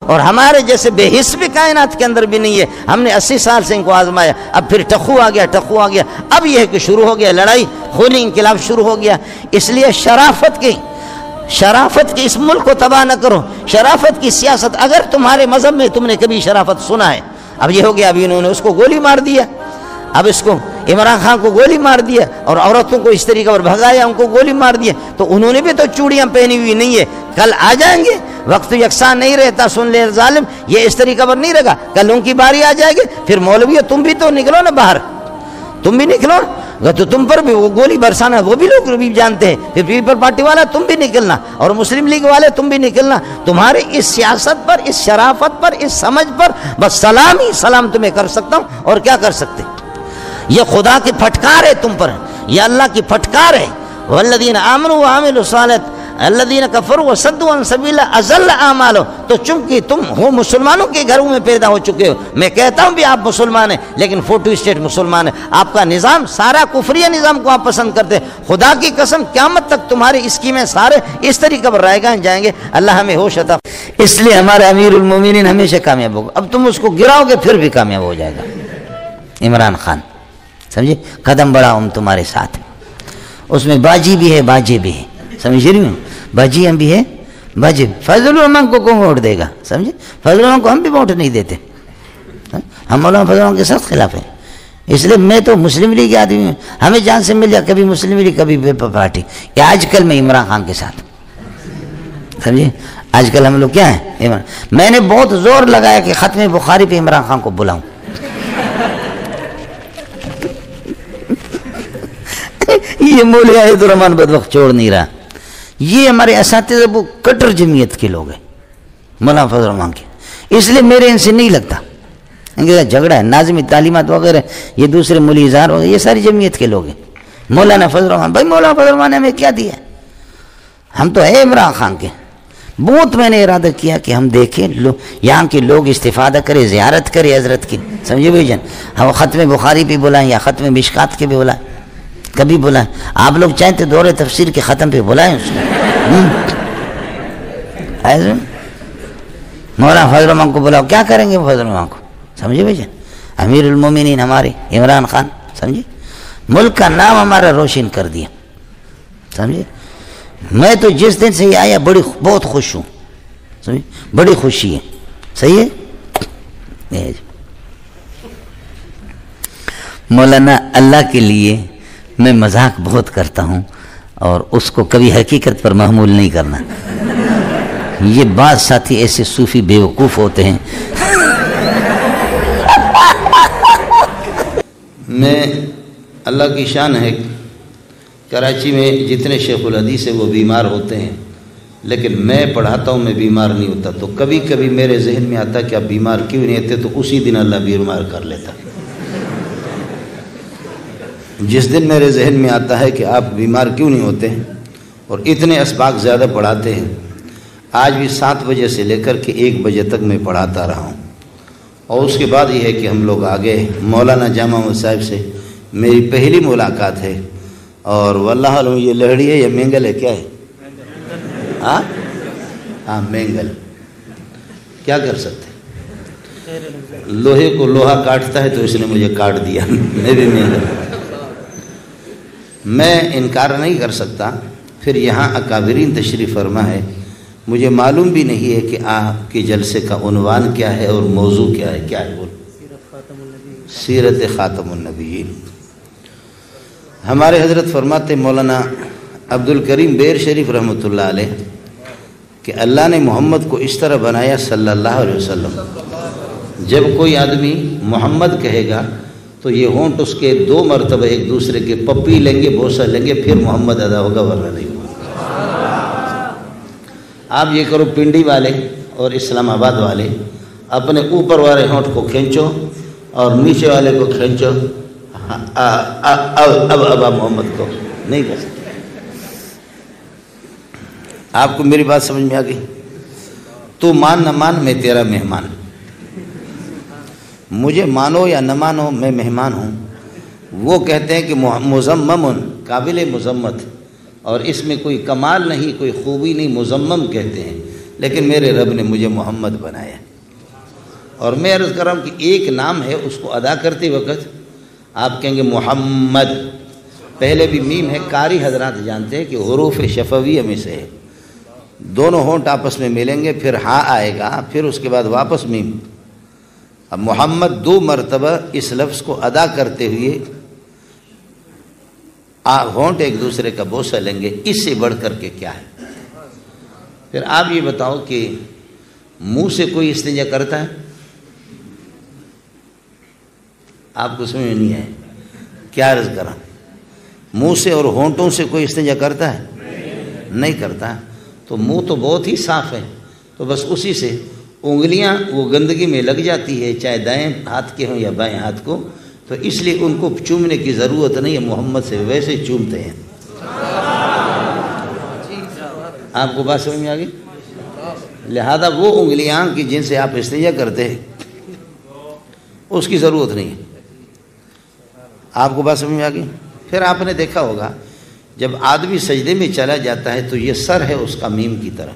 اور ہمارے جیسے بے حس بھی کائنات کے اندر بھی نہیں ہے. ہم نے 80 سال سے ان کو آزمایا, اب پھر ٹخو آ گیا. اب یہ ہے کہ شروع ہو گیا لڑائی, خونی انقلاب شروع ہو گیا. اس لیے شرافت کی اس ملک کو تباہ نہ کرو. شرافت کی سیاست, اگر تمہارے مذہب میں تم نے کبھی شرافت سنا ہے, اب یہ ہو گیا, ابھی انہوں نے اس کو گولی مار دیا, اب اس کو عمران خان کو گولی مار دیا, اور عورتوں کو اس طریقے پر بھگایا, ان کو گولی مار دیا. تو انہوں نے بھی تو چوڑیاں پہنی ہوئی نہیں ہے, کل آ جائیں گے. وقت یکساں نہیں رہتا, سن لے ظالم, یہ اس طریقے پر نہیں رہا. کل ان کی باری آ جائے گی, پھر مولوی تم بھی تو نکلو نا باہر, تم بھی نکلو. تو تم پر بھی وہ گولی برسانا وہ بھی لوگ بھی جانتے ہیں. پھر پیپل پارٹی والا تم بھی نکلنا, اور مسلم لیگ والے تم بھی نکلنا. تمہارے اس سیاست پر, اس شرافت پر, اس سمجھ پر بس سلام ہی سلام تمہیں کر سکتا ہوں, اور کیا کر سکتے. یہ خدا کی پھٹکار ہے تم پر, یہ اللہ کی پھٹکار ہے. والذین آمنوا وعملوا الصالحات الذین کفروا وصدوا عن سبیل اللہ اضل اعمالهم. تو چونکہ تم ہو مسلمانوں کے گھروں میں پیدا ہو چکے ہو, میں کہتا ہوں بھی آپ مسلمان ہیں, لیکن فوٹو اسٹیٹ مسلمان ہے. آپ کا نظام سارا کفری نظام کو آپ پسند کرتے ہیں. خدا کی قسم قیامت تک تمہاری اسکیمیں سارے اس طریقے پر رائے گاہ جائیں گے. اللہ ہمیں ہوش عطا. اس لیے ہمارے امیر المومنین ہمیشہ کامیاب ہوگا. اب تم اس کو گراؤ گے پھر بھی کامیاب ہو جائے گا. عمران خان سمجھے, قدم بڑھاؤ, ہم تمہارے ساتھ. اس میں باجی بھی ہے, باجے بھی ہے, سمجھ رہی ہوں, باجی ہم بھی ہے, باجی. فضل الرحمان کو کون ووٹ دے گا, سمجھے. فضل الرحمان کو ہم بھی ووٹ نہیں دیتے, ہم مولانا فضل الرحمان کے سخت خلاف ہیں. اس لیے میں تو مسلم لیگ کے آدمی ہوں, ہمیں جان سے مل جائے, کبھی مسلم لیگ کبھی پیپل پارٹی. کہ آج کل میں عمران خان کے ساتھ, سمجھے. آج کل ہم لوگ کیا ہیں, میں نے بہت زور لگایا کہ ختم بخاری پہ عمران خان کو بلاؤں. یہ مولوی عید الرحمان بدبخت چھوڑ نہیں رہا. یہ ہمارے اساتذہ وہ کٹر جمعیت کے لوگ ہیں, مولانا فضل الرحمان کے. اس لیے میرے ان سے نہیں لگتا, ان کے ساتھ جھگڑا ہے. ناظمی تعلیمات وغیرہ, یہ دوسرے مولی اظہار وغیرہ, یہ ساری جمعیت کے لوگ ہیں. مولانا فضل الرحمان, بھائی مولانا فضل الرحمان نے ہمیں کیا دیا, ہم تو ہے عمران خان کے. بہت میں نے ارادہ کیا کہ ہم دیکھیں یہاں کے لوگ استفادہ کرے, زیارت کرے حضرت کی, سمجھے بھائی جان. ہم ختم بخاری پہ بلائیں یا ختم مشکات کے بھی بلائیں, کبھی بلائیں. آپ لوگ چاہیں تو دور تفسیر کے ختم پہ بلائیں اس کو. مولانا فضل الرحمان کو بلاؤ, کیا کریں گے فضل الرحمان کو, سمجھے بھائی جان. امیر المومنین ہمارے عمران خان, سمجھے, ملک کا نام ہمارا روشن کر دیا, سمجھے. میں تو جس دن سے یہ آیا بہت خوش ہوں, سمجھے, بڑی خوشی ہے. صحیح ہے. مولانا اللہ کے لیے میں مذاق بہت کرتا ہوں, اور اس کو کبھی حقیقت پر محمول نہیں کرنا. یہ بعض ساتھی ایسے صوفی بیوقوف ہوتے ہیں. میں اللہ کی شان ہے, کراچی میں جتنے شیخ الحدیث ہیں وہ بیمار ہوتے ہیں, لیکن میں پڑھاتا ہوں, میں بیمار نہیں ہوتا. تو کبھی کبھی میرے ذہن میں آتا کہ آپ بیمار کیوں نہیں ہوتے, تو اسی دن اللہ بیمار کر لیتا. جس دن میرے ذہن میں آتا ہے کہ آپ بیمار کیوں نہیں ہوتے, اور اتنے اسباق زیادہ پڑھاتے ہیں. آج بھی 7 بجے سے لے کر کے 1 بجے تک میں پڑھاتا رہا ہوں. اور اس کے بعد یہ ہے کہ ہم لوگ آگے مولانا جامع صاحب سے میری پہلی ملاقات ہے. اور واللہ علم یہ لہڑی ہے یا مینگل ہے, کیا ہے, ہاں مینگل. کیا کر سکتے, لوہے کو لوہا کاٹتا ہے تو اس نے مجھے کاٹ دیا. میں بھی مینگل, میں انکار نہیں کر سکتا. پھر یہاں اکابرین تشریف فرما ہے, مجھے معلوم بھی نہیں ہے کہ آپ کے جلسے کا عنوان کیا ہے اور موضوع کیا ہے. کیا ہے بول, سیرت خاتم النبیین. ہمارے حضرت فرماتے مولانا عبد الکریم بیر شریف رحمۃ اللہ علیہ کہ اللہ نے محمد کو اس طرح بنایا صلی اللہ علیہ وسلم, جب کوئی آدمی محمد کہے گا تو یہ ہونٹ اس کے 2 مرتبہ ایک دوسرے کے پپی لیں گے, بوسہ لیں گے, پھر محمد ادا ہوگا, ورنہ نہیں ہوگا. آپ یہ کرو, پنڈی والے اور اسلام آباد والے اپنے اوپر والے ہونٹ کو کھینچو اور نیچے والے کو کھینچو, اب محمد کو نہیں کر سکتے. آپ کو میری بات سمجھ میں آ گئی. تو مان نہ مان, میں تیرا مہمان. مجھے مانو یا نہ مانو, میں مہمان ہوں. وہ کہتے ہیں کہ مذمم, قابل مذمت, اور اس میں کوئی کمال نہیں, کوئی خوبی نہیں, مذمم کہتے ہیں. لیکن میرے رب نے مجھے محمد بنایا. اور میں عرض کر رہا ہوں کہ ایک نام ہے، اس کو ادا کرتے وقت آپ کہیں گے محمد، پہلے بھی میم ہے. قاری حضرات جانتے ہیں کہ حروف شفویہ میں سے ہے. دونوں ہونٹ آپس میں ملیں گے، پھر ہاں آئے گا، پھر اس کے بعد واپس میم. اب محمد 2 مرتبہ اس لفظ کو ادا کرتے ہوئے ہونٹ ایک دوسرے کا بوسہ لیں گے، اس سے بڑھ کر کے کیا ہے؟ پھر آپ یہ بتاؤ کہ منہ سے کوئی استنجا کرتا ہے؟ آپ کو سمجھ میں نہیں ہے کیا عرض کرا؟ منہ سے اور ہونٹوں سے کوئی استنجا کرتا ہے؟ نہیں کرتا. تو منہ تو بہت ہی صاف ہے، تو بس اسی سے انگلیاں وہ گندگی میں لگ جاتی ہے، چاہے دائیں ہاتھ کے ہوں یا بائیں ہاتھ کو، تو اس لیے ان کو چومنے کی ضرورت نہیں ہے. محمد سے ویسے چومتے ہیں. آپ کو بات سمجھ میں آ گئی؟ لہذا وہ انگلیاں کی جن سے آپ استنجا کرتے ہیں اس کی ضرورت نہیں ہے. آپ کو بات سمجھ میں آ گئی؟ پھر آپ نے دیکھا ہوگا جب آدمی سجدے میں چلا جاتا ہے تو یہ سر ہے اس کا میم کی طرح،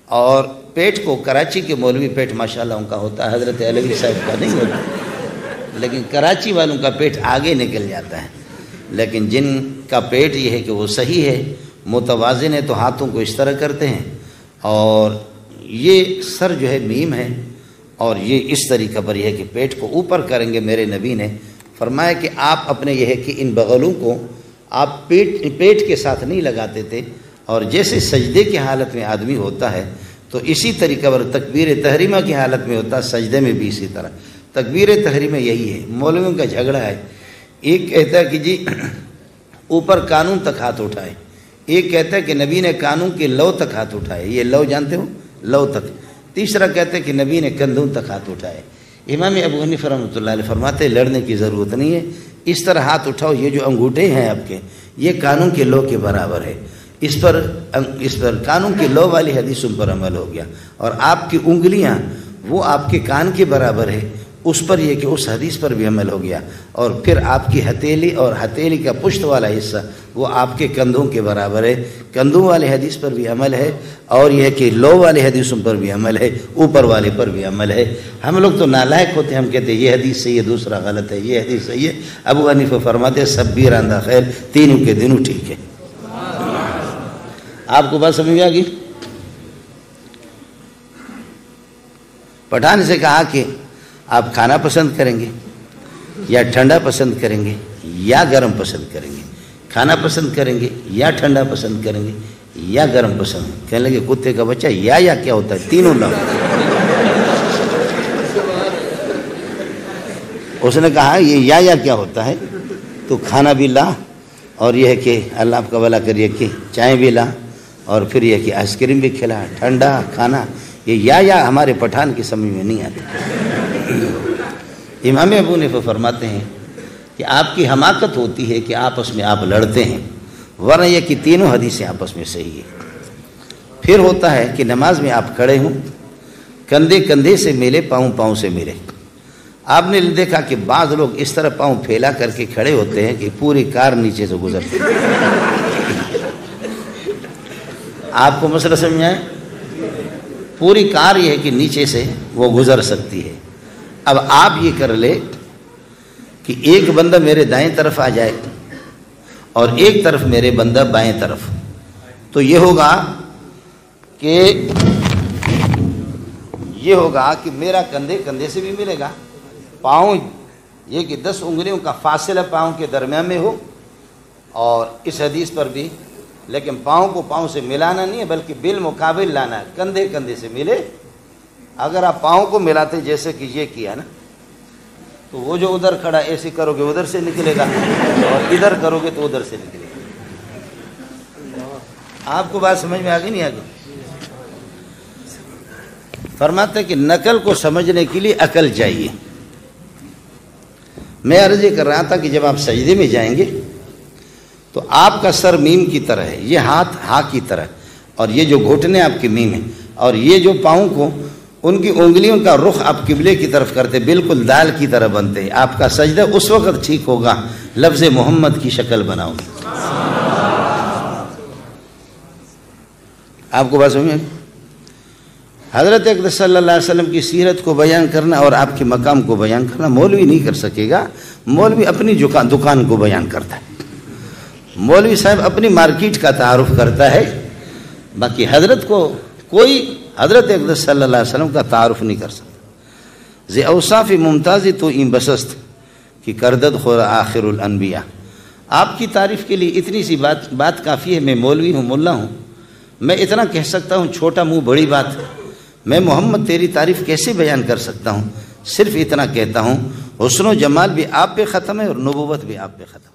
اور پیٹ کو کراچی کے مولوی پیٹ ماشاءاللہ ان کا ہوتا ہے، حضرت علوی صاحب کا نہیں ہوتا، لیکن کراچی والوں کا پیٹ آگے نکل جاتا ہے. لیکن جن کا پیٹ یہ ہے کہ وہ صحیح ہے، متوازن ہے، تو ہاتھوں کو اس طرح کرتے ہیں، اور یہ سر جو ہے میم ہے، اور یہ اس طریقہ پر یہ ہے کہ پیٹ کو اوپر کریں گے. میرے نبی نے فرمایا کہ آپ اپنے یہ ہے کہ ان بغلوں کو آپ پیٹ کے ساتھ نہیں لگاتے تھے، اور جیسے سجدے کی حالت میں آدمی ہوتا ہے تو اسی طریقہ پر تکبیر تحریمہ کی حالت میں ہوتا ہے، سجدے میں بھی اسی طرح. تکبیر تحریمہ یہی ہے. مولویوں کا جھگڑا ہے، ایک کہتا ہے کہ جی اوپر کانوں تک ہاتھ اٹھائے، ایک کہتا ہے کہ نبی نے کانوں کے لو تک ہاتھ اٹھائے. یہ لو جانتے ہو؟ لو تک. تیسرا کہتا ہے کہ نبی نے کندھوں تک ہاتھ اٹھائے. امام ابو حنیفہ رحمۃ اللہ علیہ فرماتے ہیں لڑنے کی ضرورت نہیں ہے، اس طرح ہاتھ اٹھاؤ. یہ جو انگوٹھے ہیں آپ کے، یہ کانوں کے لو کے برابر ہے. اس پر کانوں کے لو والی حدیثوں پر عمل ہو گیا، اور آپ کی انگلیاں وہ آپ کے کان کے برابر ہے، اس پر یہ کہ اس حدیث پر بھی عمل ہو گیا. اور پھر آپ کی ہتھیلی اور ہتھیلی کا پشت والا حصہ وہ آپ کے کندھوں کے برابر ہے. کندھوں والے حدیث پر بھی عمل ہے، اور یہ کہ لو والے حدیثوں پر بھی عمل ہے، اوپر والے پر بھی عمل ہے. ہم لوگ تو نالائق ہوتے ہیں، ہم کہتے ہیں یہ حدیث صحیح ہے، دوسرا غلط ہے، یہ حدیث صحیح ہے. ابو حنیفہ فرماتے ہیں سب بھی راندہ خیر، تینوں کے دنوں ٹھیک ہے. آپ کو بات سمجھ آ گئی؟ پٹھان سے کہا کہ آپ کھانا پسند کریں گے یا ٹھنڈا پسند کریں گے یا گرم پسند کریں گے؟ کھانا پسند کریں گے یا ٹھنڈا پسند کریں گے یا گرم پسند؟ کہنے لگے کتے کا بچہ یا کیا ہوتا ہے؟ تینوں لاؤ. اس نے کہا یہ یا کیا ہوتا ہے؟ تو کھانا بھی لا، اور یہ ہے کہ اللہ آپ کا بھلا کریے کہ چائے بھی لا، اور پھر یہ کہ آئس کریم بھی کھلا. ٹھنڈا کھانا یہ یا ہمارے پٹھان کی سمجھ میں نہیں آتی. امام ابو حنیفہ فرماتے ہیں کہ آپ کی حماقت ہوتی ہے کہ آپس میں آپ لڑتے ہیں، ورنہ یہ کہ تینوں حدیثیں آپس میں صحیح ہے. پھر ہوتا ہے کہ نماز میں آپ کھڑے ہوں، کندھے کندھے سے ملے، پاؤں پاؤں سے ملے. آپ نے دیکھا کہ بعض لوگ اس طرح پاؤں پھیلا کر کے کھڑے ہوتے ہیں کہ پوری کار نیچے سے گزرتی ہے. آپ کو مسئلہ سمجھ آئے؟ پوری کار یہ ہے کہ نیچے سے وہ گزر سکتی ہے. اب آپ یہ کر لے کہ ایک بندہ میرے دائیں طرف آ جائے اور ایک طرف میرے بندہ بائیں طرف، تو یہ ہوگا کہ میرا کندھے کندھے سے بھی ملے گا، پاؤں یہ کہ 10 انگلیوں کا فاصلہ پاؤں کے درمیان میں ہو، اور اس حدیث پر بھی، لیکن پاؤں کو پاؤں سے ملانا نہیں ہے بلکہ بالمقابل لانا ہے، کندھے کندھے سے ملے. اگر آپ پاؤں کو ملاتے جیسے کہ یہ کیا نا، تو وہ جو ادھر کھڑا ایسے کرو گے ادھر سے نکلے گا، اور ادھر کرو گے تو ادھر سے نکلے گا. آپ کو بات سمجھ میں آ گئی نہیں آ گئی؟ فرماتے ہیں کہ نقل کو سمجھنے کے لیے عقل چاہیے. میں عرض یہ کر رہا تھا کہ جب آپ سجدے میں جائیں گے تو آپ کا سر میم کی طرح ہے، یہ ہاتھ ہا کی طرح، اور یہ جو گھٹنے آپ کے میم ہیں، اور یہ جو پاؤں کو ان کی انگلیوں کا رخ آپ قبلے کی طرف کرتے، بالکل دال کی طرح بنتے. آپ کا سجدہ اس وقت ٹھیک ہوگا لفظ محمد کی شکل بناؤ گے. آپ کو بات سمجھ میں؟ حضرت اقدس صلی اللہ علیہ وسلم کی سیرت کو بیان کرنا اور آپ کے مقام کو بیان کرنا مولوی نہیں کر سکے گا. مولوی اپنی دکان کو بیان کرتا ہے، مولوی صاحب اپنی مارکیٹ کا تعارف کرتا ہے، باقی حضرت کو کوئی حضرت اقدس صلی اللہ علیہ وسلم کا تعارف نہیں کر سکتا. ذی اوصاف ممتازی تو این بسست کہ کردد خور آخر الانبیاء. آپ کی تعریف کے لیے اتنی سی بات کافی ہے. میں مولوی ہوں، ملا ہوں، میں اتنا کہہ سکتا ہوں، چھوٹا منہ بڑی بات. میں محمد تیری تعریف کیسے بیان کر سکتا ہوں؟ صرف اتنا کہتا ہوں، حسن و جمال بھی آپ پہ ختم ہے اور نبوت بھی آپ پہ ختم.